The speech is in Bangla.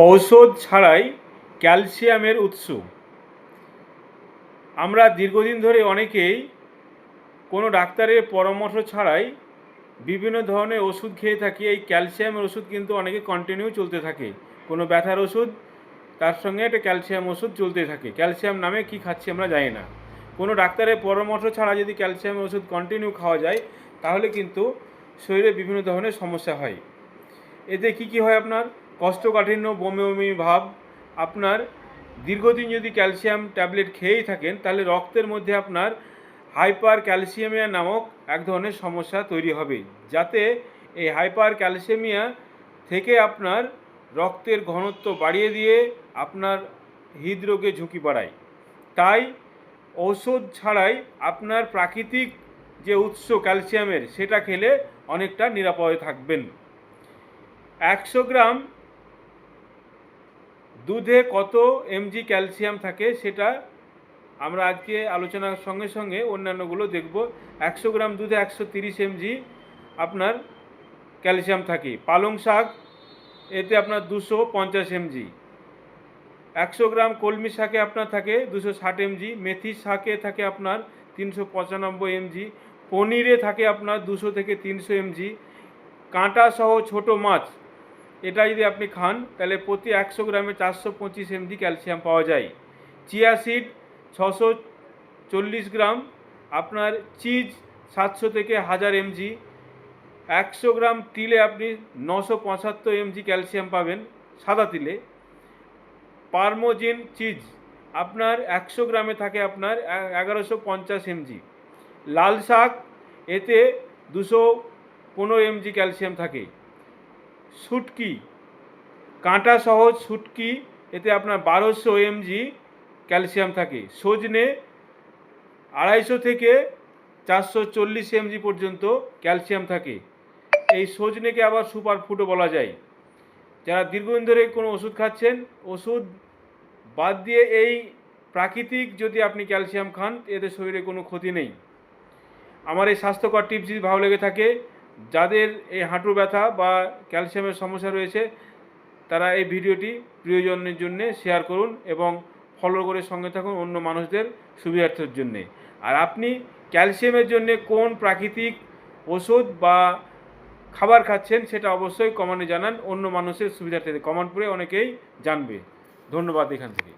ঔষধ ছাড়াই ক্যালসিয়ামের উৎস। আমরা দীর্ঘদিন ধরে অনেকেই কোনো ডাক্তারের পরামর্শ ছাড়াই বিভিন্ন ধরনের ওষুধ খেয়ে থাকি। এই ক্যালসিয়ামের ওষুধ কিন্তু অনেকে কন্টিনিউ চলতে থাকে। কোনো ব্যথার ওষুধ, তার সঙ্গে একটা ক্যালসিয়াম ওষুধ চলতে থাকে। ক্যালসিয়াম নামে কি খাচ্ছি আমরা জানি না। কোনো ডাক্তারের পরামর্শ ছাড়া যদি ক্যালসিয়ামের ওষুধ কন্টিনিউ খাওয়া যায়, তাহলে কিন্তু শরীরে বিভিন্ন ধরনের সমস্যা হয়। এতে কি হয়, আপনার কোষ্ঠকাঠিন্য, বমি বমি ভাব। আপনার দীর্ঘদিন যদি ক্যালসিয়াম ট্যাবলেট খেয়েই থাকেন, তাহলে রক্তের মধ্যে আপনার হাইপার ক্যালসিয়ামিয়া নামক এক ধরনের সমস্যা তৈরি হবে, যাতে এই হাইপার ক্যালসিয়ামিয়া থেকে আপনার রক্তের ঘনত্ব বাড়িয়ে দিয়ে আপনার হৃদরোগে ঝুঁকি বাড়ায়। তাই ঔষধ ছাড়াই আপনার প্রাকৃতিক যে উৎস ক্যালসিয়ামের, সেটা খেলে অনেকটা নিরাপদে থাকবেন। 100 গ্রাম দুধে কত এমজি ক্যালসিয়াম থাকে, সেটা আমরা আজকে আলোচনার সঙ্গে সঙ্গে অন্যান্যগুলো দেখব। 100 গ্রাম দুধে 130 এমজি আপনার ক্যালসিয়াম থাকে। পালং শাক, এতে আপনার 250 এমজি। 100 গ্রাম কলমি শাকে আপনার থাকে 260 এমজি। মেথি শাকে থাকে আপনার 395 এমজি। পনিরে থাকে আপনার 200 থেকে 300 এমজি। কাঁটা সহ ছোট মাছ, এটা যদি আপনি খান, তাহলে প্রতি 100 গ্রামে 425 এমজি ক্যালসিয়াম পাওয়া যায়। চিয়া সিড 640 গ্রাম, আপনার চিজ 700 থেকে 1000 এমজি। 100 গ্রাম তিলে আপনি 975 এমজি ক্যালসিয়াম পাবেন, সাদা তিলে। পারমোজিন চিজ আপনার 100 গ্রামে থাকে আপনার 1150 এমজি। লাল শাক, এতে 215 এমজি ক্যালসিয়াম থাকে। শুটকি, কাঁটা সহ শুটকি, এতে আপনার 1200 এমজি ক্যালসিয়াম থাকে। সজনে 250 থেকে 440 এমজি পর্যন্ত ক্যালসিয়াম থাকে। এই সজনেকে আবার সুপার ফুডও বলা যায়। যারা দীর্ঘদিন ধরে কোনো ওষুধ খাচ্ছেন, ওষুধ বাদ দিয়ে এই প্রাকৃতিক যদি আপনি ক্যালসিয়াম খান, এতে শরীরে কোনো ক্ষতি নেই। আমার এই স্বাস্থ্যকর টিপস যদি ভালো লেগে থাকে, যাদের এই হাঁটু ব্যথা বা ক্যালসিয়ামের সমস্যা রয়েছে, তারা এই ভিডিওটি প্রিয়জনের জন্য শেয়ার করুন এবং ফলো করে সঙ্গে থাকুন অন্য মানুষদের সুবিধার্থের জন্যে। আর আপনি ক্যালসিয়ামের জন্য কোন প্রাকৃতিক ওষুধ বা খাবার খাচ্ছেন, সেটা অবশ্যই কমেন্টে জানান। অন্য মানুষের সুবিধার্থে কমেন্ট করে অনেকেই জানবে। ধন্যবাদ এখান থেকে।